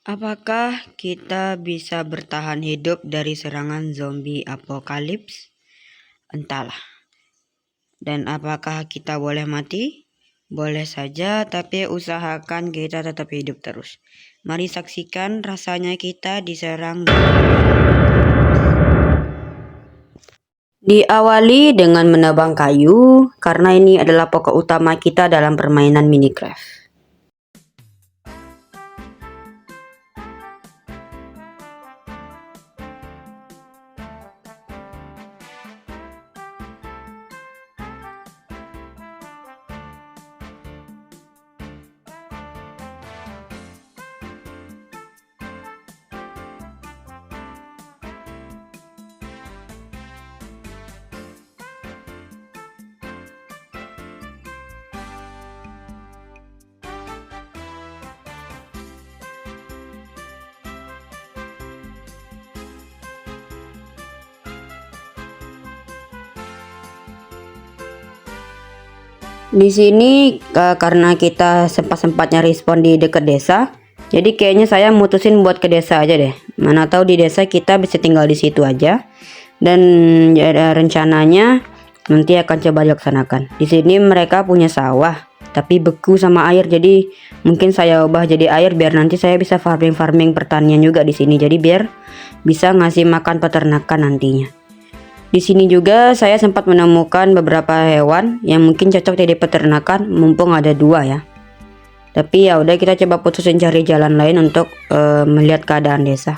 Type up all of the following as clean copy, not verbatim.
Apakah kita bisa bertahan hidup dari serangan zombie apokalips? Entahlah. Dan apakah kita boleh mati? Boleh saja, tapi usahakan kita tetap hidup terus. Mari saksikan rasanya kita diserang. Diawali dengan menebang kayu, karena ini adalah pokok utama kita dalam permainan Minecraft. Di sini karena kita sempat-sempatnya respawn di dekat desa, jadi kayaknya saya mutusin buat ke desa aja deh. Mana tahu di desa kita bisa tinggal di situ aja. Dan rencananya nanti akan coba dilaksanakan. Di sini mereka punya sawah, tapi beku sama air. Jadi mungkin saya ubah jadi air biar nanti saya bisa farming pertanian juga di sini. Jadi biar bisa ngasih makan peternakan nantinya. Di sini juga saya sempat menemukan beberapa hewan yang mungkin cocok jadi peternakan, mumpung ada dua ya. Tapi ya udah, kita coba putusin cari jalan lain untuk melihat keadaan desa.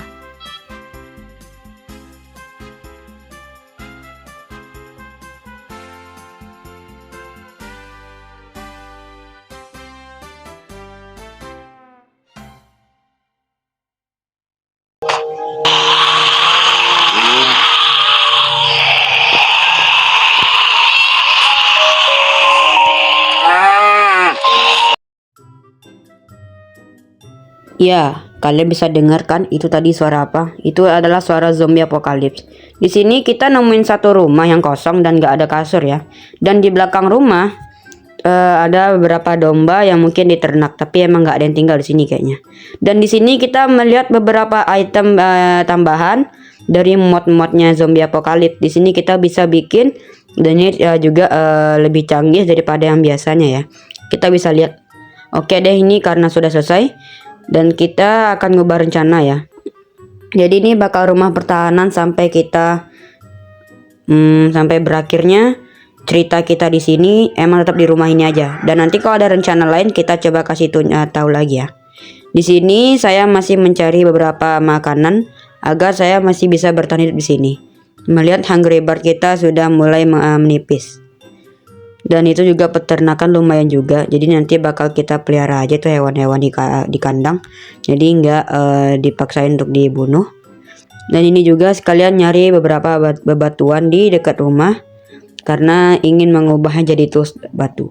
Ya, kalian bisa dengarkan itu tadi suara apa? Itu adalah suara zombie apokalips. Di sini kita nemuin satu rumah yang kosong dan gak ada kasur ya. Dan di belakang rumah ada beberapa domba yang mungkin diternak, tapi emang gak ada yang tinggal di sini kayaknya. Dan di sini kita melihat beberapa item tambahan dari mod-modnya zombie apokalips. Di sini kita bisa bikin, dan ini juga lebih canggih daripada yang biasanya ya. Kita bisa lihat. Oke deh, ini karena sudah selesai. Dan kita akan ngubah rencana ya. Jadi ini bakal rumah pertahanan sampai kita sampai berakhirnya cerita kita di sini. Emang tetap di rumah ini aja. Dan nanti kalau ada rencana lain kita coba kasih tahu lagi ya. Di sini saya masih mencari beberapa makanan agar saya masih bisa bertahan hidup di sini. Melihat hungry bird kita sudah mulai menipis. Dan itu juga peternakan lumayan juga. Jadi nanti bakal kita pelihara aja tuh hewan-hewan di kandang. Jadi nggak dipaksain untuk dibunuh. Dan ini juga sekalian nyari beberapa bebatuan di dekat rumah, karena ingin mengubahnya jadi tools batu.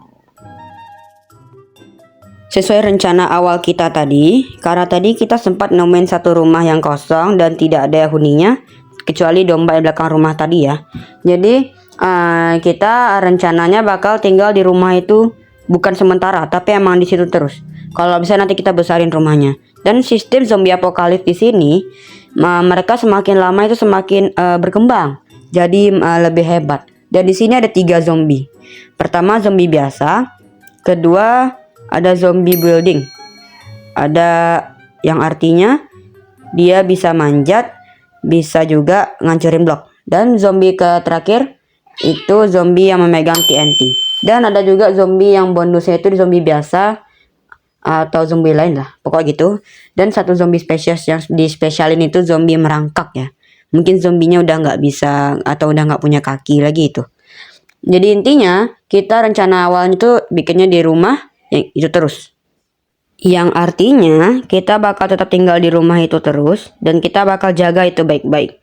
Sesuai rencana awal kita tadi, karena tadi kita sempat nemuin satu rumah yang kosong dan tidak ada huninya, kecuali domba di belakang rumah tadi ya. Jadi kita rencananya bakal tinggal di rumah itu bukan sementara, tapi emang di situ terus. Kalau bisa nanti kita besarin rumahnya. Dan sistem zombie apokalips di sini, mereka semakin lama itu semakin berkembang, jadi lebih hebat. Dan di sini ada 3 zombie. Pertama zombie biasa, kedua ada zombie building. Ada yang artinya dia bisa manjat, bisa juga ngancurin blok. Dan zombie terakhir itu zombie yang memegang TNT. Dan ada juga zombie yang bonusnya itu zombie biasa atau zombie lain lah, pokoknya gitu. Dan satu zombie spesies yang di spesialin itu zombie merangkak ya. Mungkin zombinya udah nggak bisa atau udah nggak punya kaki lagi itu. Jadi intinya kita rencana awalnya itu bikinnya di rumah yang itu terus. Yang artinya kita bakal tetap tinggal di rumah itu terus, dan kita bakal jaga itu baik-baik.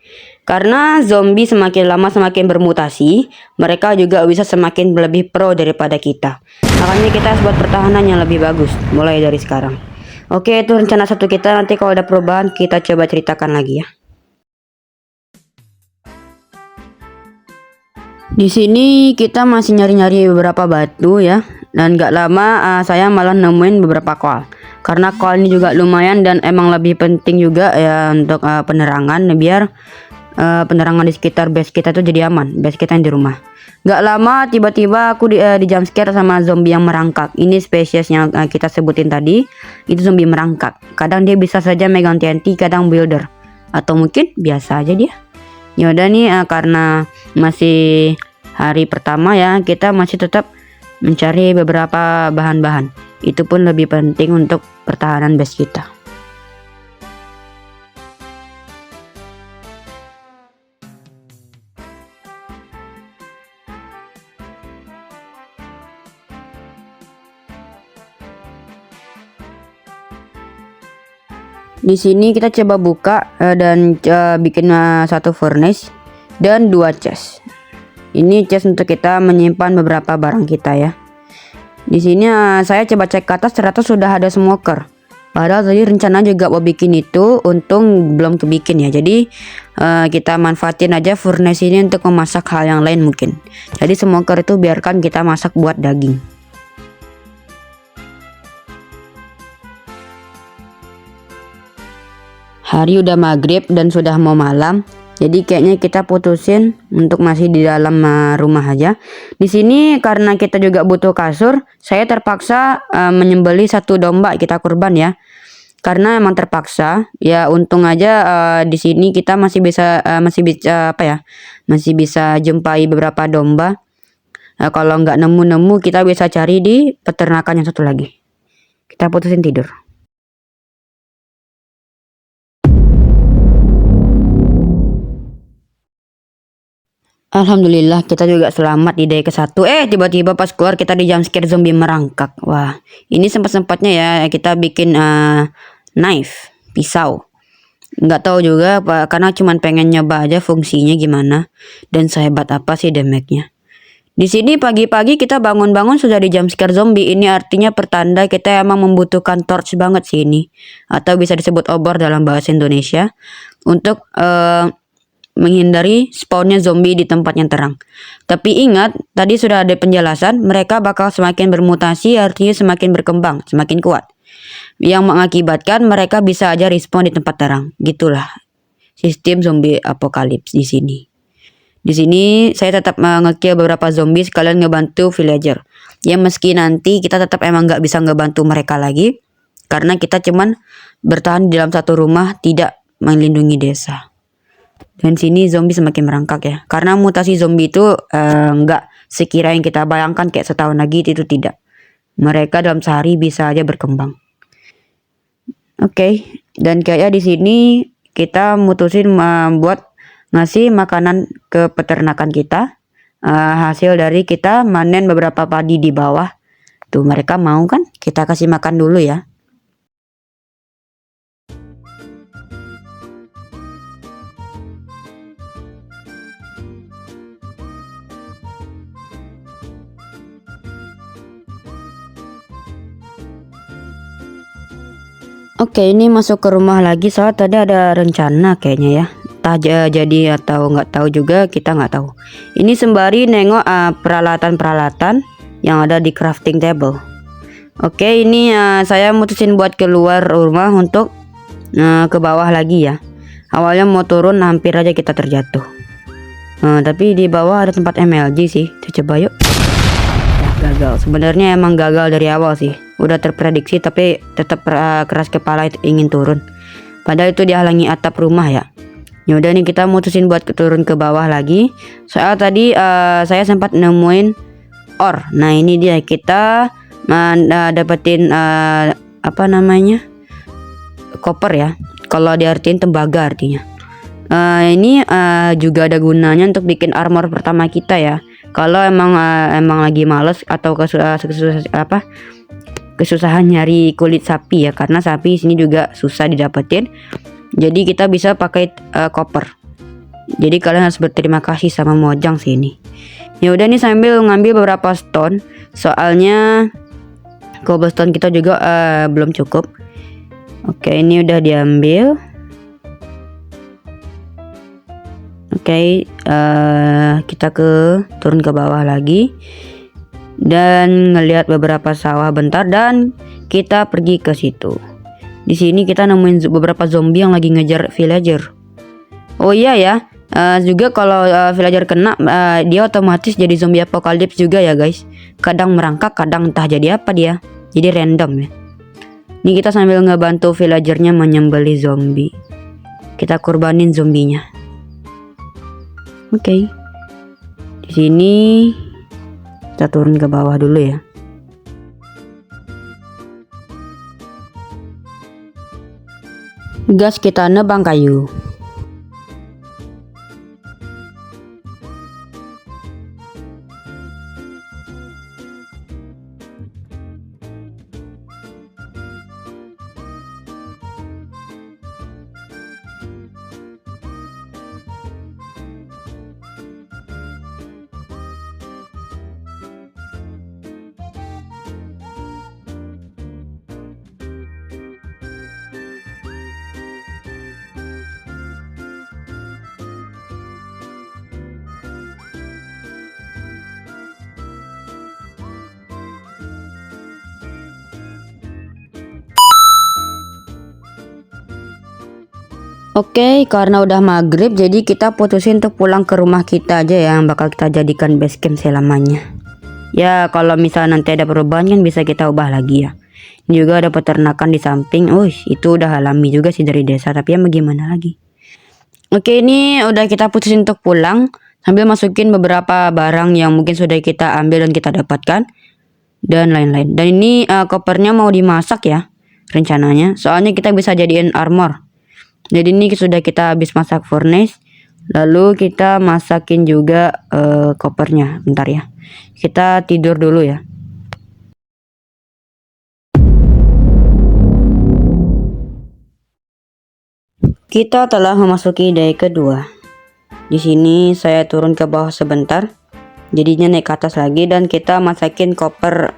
Karena zombie semakin lama semakin bermutasi, mereka juga bisa semakin lebih pro daripada kita. Makanya kita harus buat pertahanan yang lebih bagus mulai dari sekarang. Oke, itu rencana satu kita. Nanti kalau ada perubahan kita coba ceritakan lagi ya. Di sini kita masih nyari-nyari beberapa batu ya, dan gak lama saya malah nemuin beberapa koal. karena coal ini juga lumayan dan emang lebih penting juga ya untuk penerangan, biar penerangan di sekitar base kita tuh jadi aman, base kita yang di rumah. Gak lama tiba-tiba aku di jump scare sama zombie yang merangkak. Ini spesies yang kita sebutin tadi, itu zombie merangkak. Kadang dia bisa saja megang TNT, kadang builder, atau mungkin biasa aja dia. Ya udah nih, karena masih hari pertama ya, kita masih tetap mencari beberapa bahan-bahan. Itu pun lebih penting untuk pertahanan base kita. Di sini kita coba buka dan bikin satu furnace dan 2 chest. Ini chest untuk kita menyimpan beberapa barang kita ya. Di sini saya coba cek ke atas, ternyata sudah ada smoker. Padahal tadi rencana juga mau bikin itu, untung belum kebikin ya. Jadi kita manfaatin aja furnace ini untuk memasak hal yang lain mungkin. Jadi smoker itu biarkan kita masak buat daging. Hari udah maghrib dan sudah mau malam. Jadi kayaknya kita putusin untuk masih di dalam rumah aja. Di sini karena kita juga butuh kasur, saya terpaksa menyembelih 1 domba kita kurban ya. Karena emang terpaksa. Ya untung aja di sini kita masih bisa masih bisa jumpai beberapa domba. Kalau nggak nemu-nemu, kita bisa cari di peternakan yang satu lagi. Kita putusin tidur. Alhamdulillah kita juga selamat di day ke-1. Tiba-tiba pas keluar kita di jump scare zombie merangkak. Wah, ini sempat-sempatnya ya kita bikin knife, pisau. Nggak tahu juga karena cuman pengen nyoba aja fungsinya gimana dan sehebat apa sih damage-nya. Di sini pagi-pagi kita bangun-bangun sudah di jump scare zombie. Ini artinya pertanda kita emang membutuhkan torch banget sih ini, atau bisa disebut obor dalam bahasa Indonesia, untuk menghindari spawnnya zombie di tempat yang terang. Tapi ingat, tadi sudah ada penjelasan, mereka bakal semakin bermutasi, artinya semakin berkembang, semakin kuat, yang mengakibatkan mereka bisa aja respawn di tempat terang. Gitulah sistem zombie apokalips di sini. Di sini saya tetap ngekill beberapa zombie sekalian ngebantu villager. Ya meski nanti kita tetap emang nggak bisa ngebantu mereka lagi, karena kita cuman bertahan di dalam satu rumah, tidak melindungi desa. Dan sini zombie semakin merangkak ya, karena mutasi zombie itu nggak sekira yang kita bayangkan kayak setahun lagi, itu tidak. Mereka dalam sehari bisa aja berkembang. Oke, dan kayaknya di sini kita mutusin buat ngasih makanan ke peternakan kita, hasil dari kita manen beberapa padi di bawah. Tuh mereka mau kan, kita kasih makan dulu ya. Oke, ini masuk ke rumah lagi, soalnya tadi ada rencana kayaknya ya. Entah jadi atau nggak tahu juga, kita nggak tahu. Ini sembari nengok peralatan-peralatan yang ada di crafting table. Oke, ini saya mutusin buat keluar rumah untuk ke bawah lagi ya. Awalnya mau turun, hampir aja kita terjatuh. Tapi di bawah ada tempat MLG sih. Kita coba yuk. Gagal. Sebenarnya emang gagal dari awal sih. Udah terprediksi tapi tetap keras kepala ingin turun. Padahal itu dihalangi atap rumah ya. Ya udah nih kita mutusin buat turun ke bawah lagi. Soal tadi saya sempat nemuin ore. Nah ini dia, kita dapetin apa namanya, copper ya. Kalau diartiin tembaga artinya. Ini juga ada gunanya untuk bikin armor pertama kita ya. Kalau emang lagi males atau kesusahan nyari kulit sapi ya, karena sapi sini juga susah didapetin. Jadi kita bisa pakai copper. Jadi kalian harus berterima kasih sama Mojang sini. Ya udah nih sambil ngambil beberapa stone, soalnya cobblestone kita juga belum cukup. Oke, ini udah diambil. Oke, kita turun ke bawah lagi dan ngelihat beberapa sawah bentar, dan kita pergi ke situ. Di sini kita nemuin beberapa zombie yang lagi ngejar villager. Oh iya ya, juga kalau villager kena, dia otomatis jadi zombie apokalips juga ya guys. Kadang merangkak, kadang entah jadi apa dia. Jadi random ya. Ini kita sambil ngebantu villagernya menyembelih zombie. Kita korbanin zombinya. Oke. Di sini kita turun ke bawah dulu ya. Gas kita nebang kayu. Oke, karena udah maghrib jadi kita putusin untuk pulang ke rumah kita aja ya, yang bakal kita jadikan base camp selamanya. Ya kalau misalnya nanti ada perubahan kan bisa kita ubah lagi ya. Ini juga ada peternakan di samping. Itu udah alami juga sih dari desa, tapi ya bagaimana lagi. Oke, ini udah kita putusin untuk pulang sambil masukin beberapa barang yang mungkin sudah kita ambil dan kita dapatkan dan lain-lain. Dan ini kopernya mau dimasak ya rencananya, soalnya kita bisa jadiin armor. Jadi ini sudah kita habis masak furnace, lalu kita masakin juga kopernya. Bentar ya, kita tidur dulu ya. Kita telah memasuki day kedua. Di sini saya turun ke bawah sebentar, jadinya naik ke atas lagi dan kita masakin koper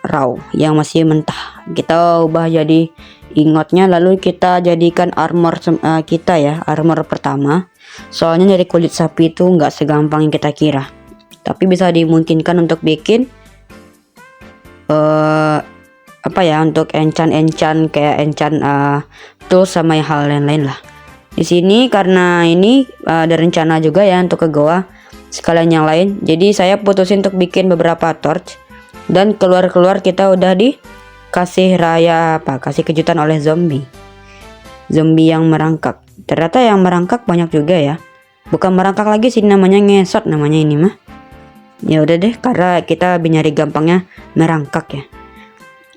raw yang masih mentah. Kita ubah jadi ingotnya, lalu kita jadikan armor kita ya, armor pertama. Soalnya dari kulit sapi itu nggak segampang yang kita kira, tapi bisa dimungkinkan untuk bikin apa ya, untuk enchant kayak enchant tools sama hal lain-lain lah. Di sini karena ini ada rencana juga ya untuk ke goa sekalian yang lain, jadi saya putusin untuk bikin beberapa torch. Dan keluar kita udah dikasih kasih kejutan oleh zombie yang merangkak. Ternyata yang merangkak banyak juga ya, bukan merangkak lagi sih, namanya ngesot namanya ini mah. Ya udah deh, karena kita nyari gampangnya merangkak ya.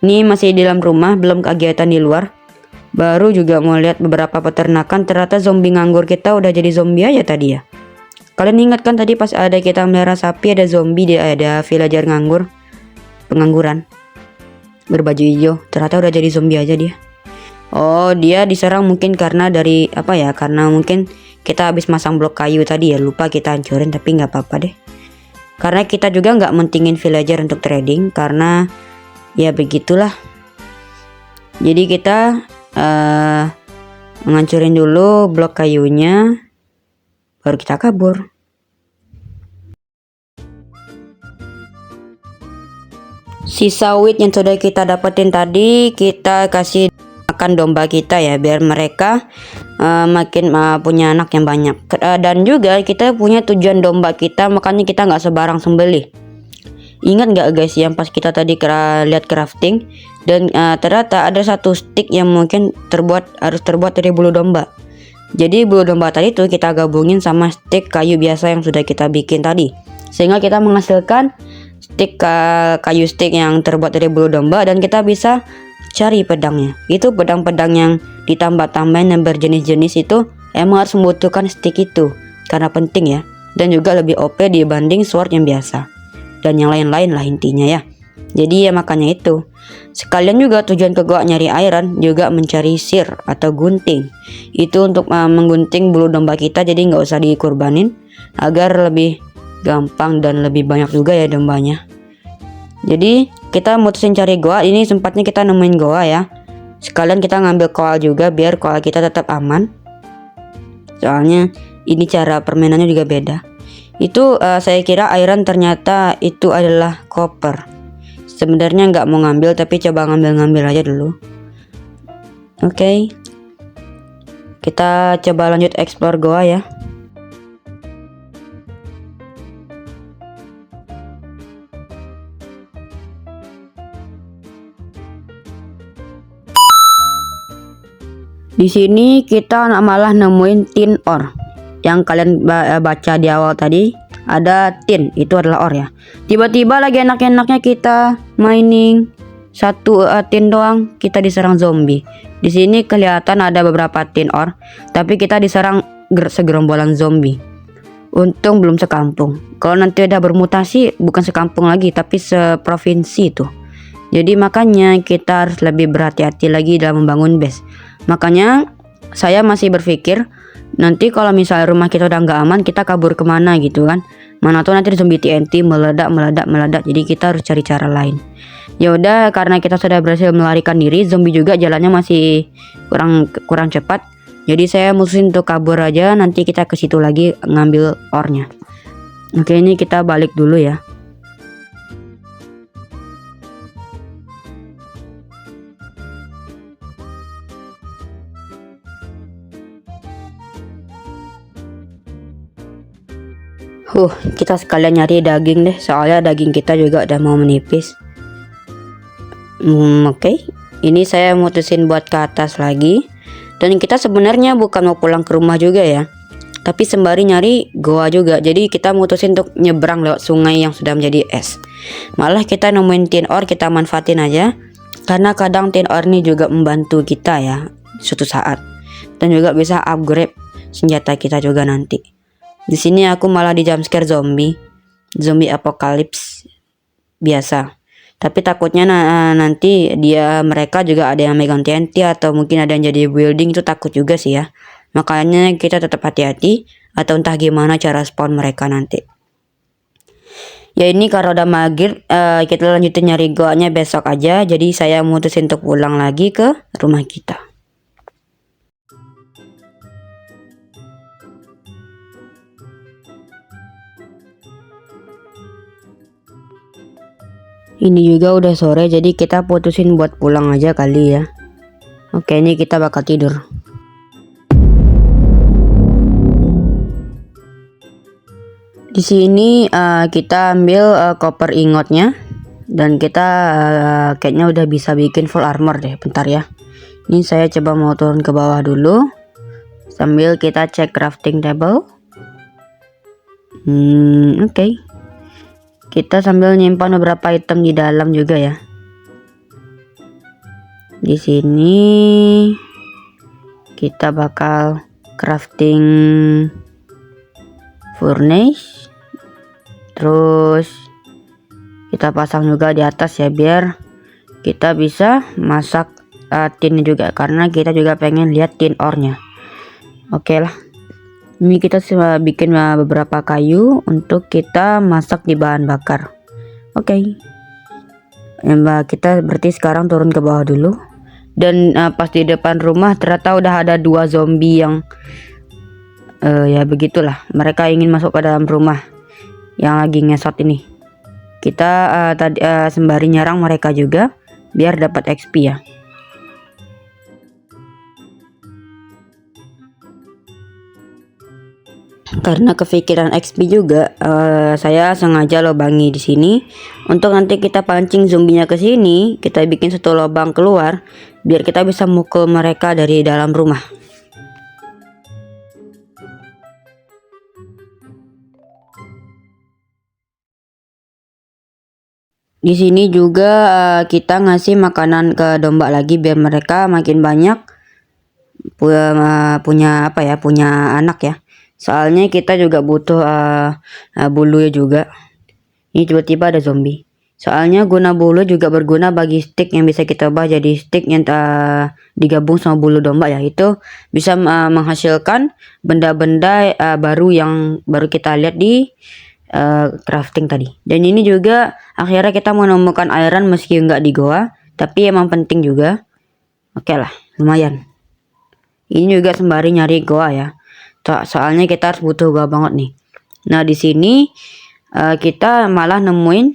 Ini masih di dalam rumah, belum kegiatan di luar. Baru juga mau lihat beberapa peternakan, ternyata zombie nganggur kita udah jadi zombie aja tadi ya. Kalian ingat kan tadi pas ada kita melihara sapi, ada zombie, ada villager pengangguran berbaju hijau, ternyata udah jadi zombie aja dia. Oh, dia diserang mungkin karena dari apa ya, karena mungkin kita habis masang blok kayu tadi ya, lupa kita hancurin, tapi nggak apa-apa deh, karena kita juga nggak mentingin villager untuk trading, karena ya begitulah. Jadi kita menghancurin dulu blok kayunya, baru kita kabur. Sisa wheat yang sudah kita dapetin tadi kita kasih makan domba kita ya, biar mereka makin punya anak yang banyak. Dan juga kita punya tujuan domba kita, makanya kita nggak sebarang sembelih. Ingat nggak guys yang pas kita tadi lihat crafting, dan ternyata ada satu stick yang mungkin harus terbuat dari bulu domba. Jadi bulu domba tadi tuh kita gabungin sama stick kayu biasa yang sudah kita bikin tadi, sehingga kita menghasilkan stick kayu stick yang terbuat dari bulu domba, dan kita bisa cari pedangnya. Itu pedang-pedang yang ditambah-tambahin dan berjenis-jenis itu emang harus membutuhkan stick itu, karena penting ya, dan juga lebih OP dibanding sword yang biasa dan yang lain-lain lah intinya ya. Jadi ya makanya itu sekalian juga tujuan ke gua nyari iron, juga mencari sir atau gunting, itu untuk menggunting bulu domba kita, jadi nggak usah dikurbanin agar lebih gampang dan lebih banyak juga ya dombanya. Jadi kita mutusin cari goa, ini sempatnya kita nemuin goa ya, sekalian kita ngambil koal juga biar koal kita tetap aman, soalnya ini cara permainannya juga beda. Itu saya kira iron, ternyata itu adalah copper. sebenarnya nggak mau ngambil, tapi coba ngambil aja dulu. Oke, kita coba lanjut explore goa ya. Di sini kita malah nemuin tin ore. Yang kalian baca di awal tadi ada tin, itu adalah ore ya. Tiba-tiba lagi enak-enaknya kita mining satu tin doang, kita diserang zombie. Di sini kelihatan ada beberapa tin ore, tapi kita diserang segerombolan zombie. Untung belum sekampung. Kalau nanti udah bermutasi, bukan sekampung lagi, tapi seprovinsi tuh. Jadi makanya kita harus lebih berhati-hati lagi dalam membangun base. Makanya saya masih berpikir nanti kalau misalnya rumah kita udah nggak aman, kita kabur kemana gitu kan. Mana tuh nanti zombie TNT meledak. Jadi kita harus cari cara lain. Ya udah, karena kita sudah berhasil melarikan diri, zombie juga jalannya masih kurang cepat. Jadi saya mutusin untuk kabur aja, nanti kita ke situ lagi ngambil ore-nya. Oke, ini kita balik dulu ya. Kita sekalian nyari daging deh, soalnya daging kita juga udah mau menipis. Oke. Ini saya mutusin buat ke atas lagi. Dan kita sebenarnya bukan mau pulang ke rumah juga ya, tapi sembari nyari goa juga. Jadi kita mutusin untuk nyebrang lewat sungai yang sudah menjadi es. Malah kita nemuin tin ore, kita manfaatin aja. Karena kadang tin ore ini juga membantu kita ya suatu saat. Dan juga bisa upgrade senjata kita juga nanti. Di sini aku malah di jumpscare zombie apokalips biasa. Tapi takutnya nanti mereka juga ada yang megang TNT atau mungkin ada yang jadi building, itu takut juga sih ya. Makanya kita tetap hati-hati atau entah gimana cara spawn mereka nanti. Ya ini karena udah maghrib, kita lanjutin nyari goanya besok aja. Jadi saya mutusin untuk pulang lagi ke rumah kita. Ini juga udah sore, jadi kita putusin buat pulang aja kali ya. Oke, ini kita bakal tidur. Di sini kita ambil copper ingotnya, dan kita kayaknya udah bisa bikin full armor deh. Bentar ya. Ini saya coba mau turun ke bawah dulu, sambil kita cek crafting table. Oke. Kita sambil nyimpan beberapa item di dalam juga ya. Di sini kita bakal crafting furnace. Terus kita pasang juga di atas ya, biar kita bisa masak tin juga, karena kita juga pengen lihat tin ore-nya. Oke lah. Ini kita bikin beberapa kayu untuk kita masak di bahan bakar. Oke. Kita berarti sekarang turun ke bawah dulu. Dan pas di depan rumah ternyata udah ada 2 zombie yang ya begitulah. Mereka ingin masuk ke dalam rumah yang lagi ngesot ini. Kita tadi sembari nyerang mereka juga biar dapat XP ya. Karena kepikiran XP juga, saya sengaja lobangi di sini untuk nanti kita pancing zombinya ke sini, kita bikin satu lubang keluar biar kita bisa mukul mereka dari dalam rumah. Di sini juga kita ngasih makanan ke domba lagi biar mereka makin banyak punya anak ya. Soalnya kita juga butuh bulu juga. Ini tiba-tiba ada zombie. Soalnya guna bulu juga berguna bagi stick yang bisa kita ubah jadi stick yang digabung sama bulu domba ya. Itu bisa menghasilkan benda-benda baru yang baru kita lihat di crafting tadi. Dan ini juga akhirnya kita menemukan iron meski nggak di goa, tapi emang penting juga. Oke lah, lumayan. Ini juga sembari nyari goa ya. Soalnya kita harus butuh goa banget nih. Nah di sini kita malah nemuin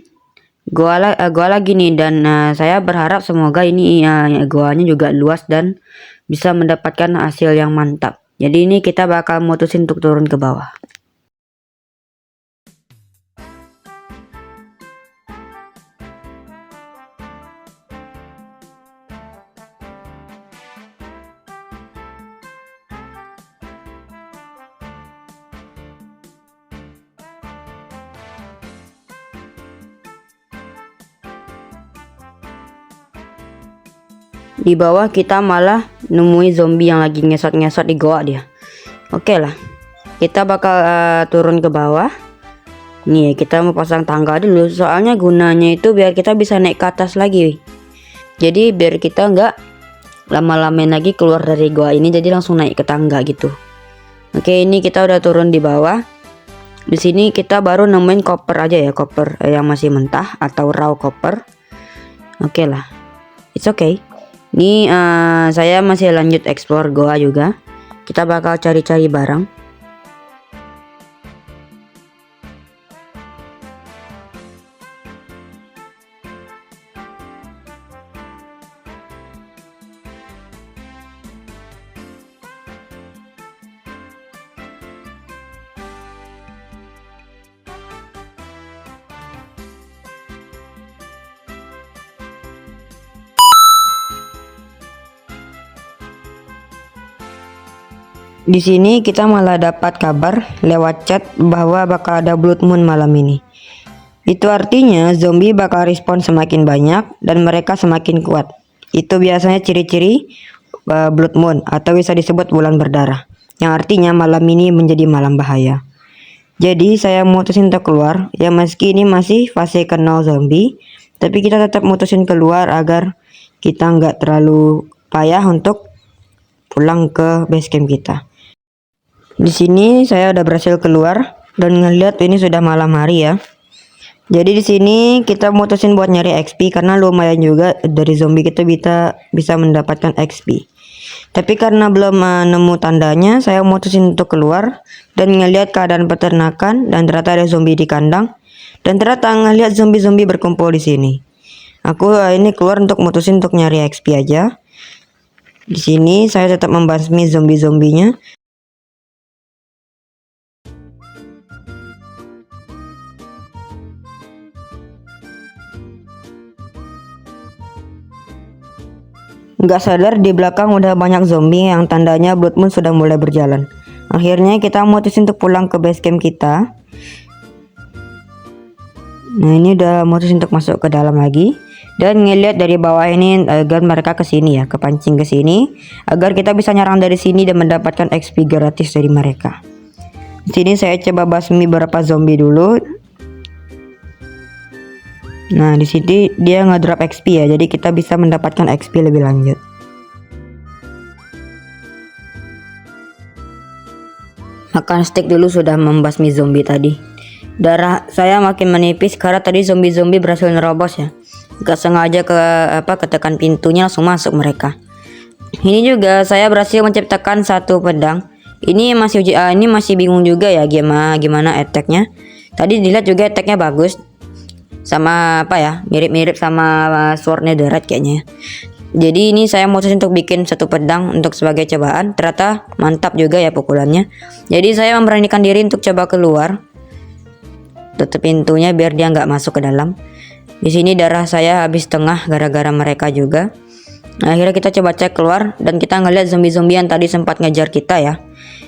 gua lagi nih, dan saya berharap semoga ini goanya juga luas dan bisa mendapatkan hasil yang mantap. Jadi ini kita bakal mutusin untuk turun ke bawah. Di bawah kita malah nemui zombie yang lagi ngesot-ngesot di goa dia. Oke lah, kita bakal turun ke bawah. Nih, kita mau pasang tangga dulu, soalnya gunanya itu biar kita bisa naik ke atas lagi. Jadi biar kita nggak lama-lamain lagi keluar dari goa ini, jadi langsung naik ke tangga gitu. Oke, ini kita udah turun di bawah. Di sini kita baru nemuin koper aja ya, koper yang masih mentah atau raw koper. Oke lah, it's okay. Ini saya masih lanjut explore goa juga. Kita bakal cari-cari barang. Di sini kita malah dapat kabar lewat chat bahwa bakal ada blood moon malam ini. Itu artinya zombie bakal respon semakin banyak dan mereka semakin kuat. Itu biasanya ciri-ciri blood moon atau bisa disebut bulan berdarah, yang artinya malam ini menjadi malam bahaya. Jadi saya mutusin untuk keluar, ya meski ini masih fase kenal zombie, tapi kita tetap mutusin keluar agar kita nggak terlalu payah untuk pulang ke base camp kita. Di sini saya udah berhasil keluar dan ngeliat ini sudah malam hari ya. Jadi di sini kita mutusin buat nyari XP karena lumayan juga dari zombie kita bisa mendapatkan XP. Tapi karena belum nemu tandanya, saya mutusin untuk keluar dan ngeliat keadaan peternakan dan ternyata ada zombie di kandang dan ternyata ngeliat zombie-zombie berkumpul di sini. Aku ini keluar untuk mutusin untuk nyari XP aja. Di sini saya tetap membasmi zombie-zombinya. Nggak sadar di belakang udah banyak zombie yang tandanya blood moon sudah mulai berjalan. Akhirnya kita mutusin untuk pulang ke base camp kita. Nah, ini udah mutusin untuk masuk ke dalam lagi dan ngeliat dari bawah ini agar mereka kesini ya, kepancing ke sini agar kita bisa nyerang dari sini dan mendapatkan XP gratis dari mereka. Di sini saya coba basmi beberapa zombie dulu. Nah, di sini dia ngedrop XP ya, jadi kita bisa mendapatkan XP lebih lanjut. Makan steak dulu sudah membasmi zombie tadi. Darah saya makin menipis karena tadi zombie-zombie berhasil nerobos ya. Gak sengaja ketekan pintunya langsung masuk mereka. Ini juga saya berhasil menciptakan satu pedang. Ini masih bingung juga ya gimana attack-nya. Tadi dilihat juga attack-nya bagus. Sama mirip-mirip sama sword netherite kayaknya. Jadi ini saya mutusin untuk bikin satu pedang untuk sebagai cobaan. Ternyata mantap juga ya pukulannya. Jadi saya memberanikan diri untuk coba keluar. Tutup pintunya biar dia nggak masuk ke dalam. Di sini darah saya habis setengah gara-gara mereka juga. Nah, akhirnya kita coba cek keluar dan kita ngeliat zombie-zombie yang tadi sempat ngejar kita ya.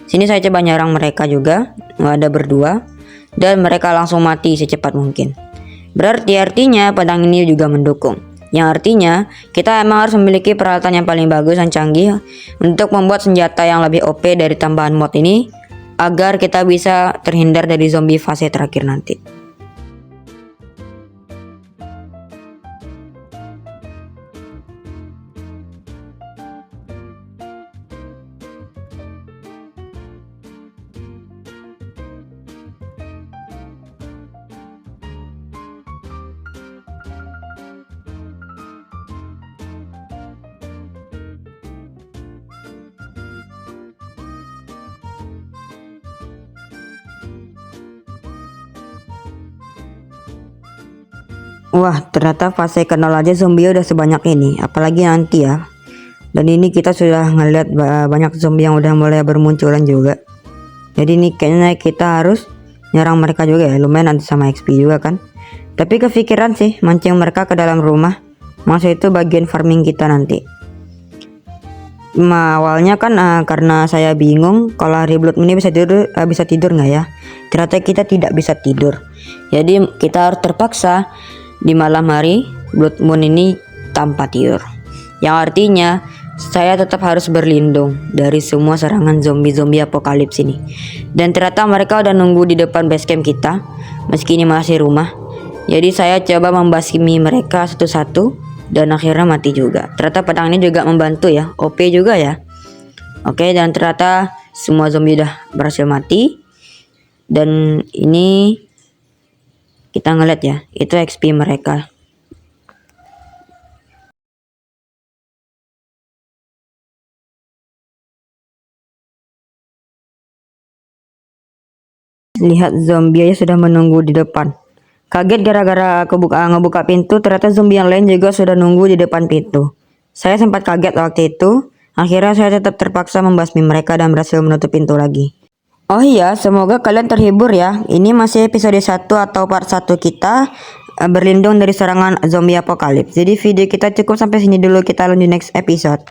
Sini saya coba nyerang mereka juga. Ada berdua dan mereka langsung mati secepat mungkin. Berarti artinya pedang ini juga mendukung. Yang artinya kita emang harus memiliki peralatan yang paling bagus dan canggih untuk membuat senjata yang lebih OP dari tambahan mod ini agar kita bisa terhindar dari zombie fase terakhir nanti. Wah, ternyata fase ke 0 aja zombie udah sebanyak ini, apalagi nanti ya. Dan ini kita sudah ngeliat banyak zombie yang udah mulai bermunculan juga. Jadi ini kayaknya kita harus nyerang mereka juga ya, lumayan nanti sama XP juga kan. Tapi kepikiran sih mancing mereka ke dalam rumah. Maksud itu bagian farming kita nanti. Awalnya kan karena saya bingung kalau hari blood moon ini bisa tidur nggak ya. Ternyata kita tidak bisa tidur. Jadi kita harus terpaksa di malam hari blood moon ini tanpa tidur. Yang artinya saya tetap harus berlindung dari semua serangan zombie-zombie apokalips ini. Dan ternyata mereka udah nunggu di depan base camp kita, meski ini masih rumah. Jadi saya coba membasmi mereka satu-satu dan akhirnya mati juga. Ternyata pedang ini juga membantu ya, OP juga ya. Oke, dan ternyata semua zombie udah berhasil mati. Dan ini kita ngeliat ya, itu XP mereka. Lihat zombie aja sudah menunggu di depan. Kaget gara-gara ngebuka pintu, ternyata zombie yang lain juga sudah nunggu di depan pintu. Saya sempat kaget waktu itu. Akhirnya saya tetap terpaksa membasmi mereka dan berhasil menutup pintu lagi. Oh iya, semoga kalian terhibur ya. Ini masih episode 1 atau part 1 kita berlindung dari serangan zombie apokalips. Jadi video kita cukup sampai sini dulu, kita lanjut next episode.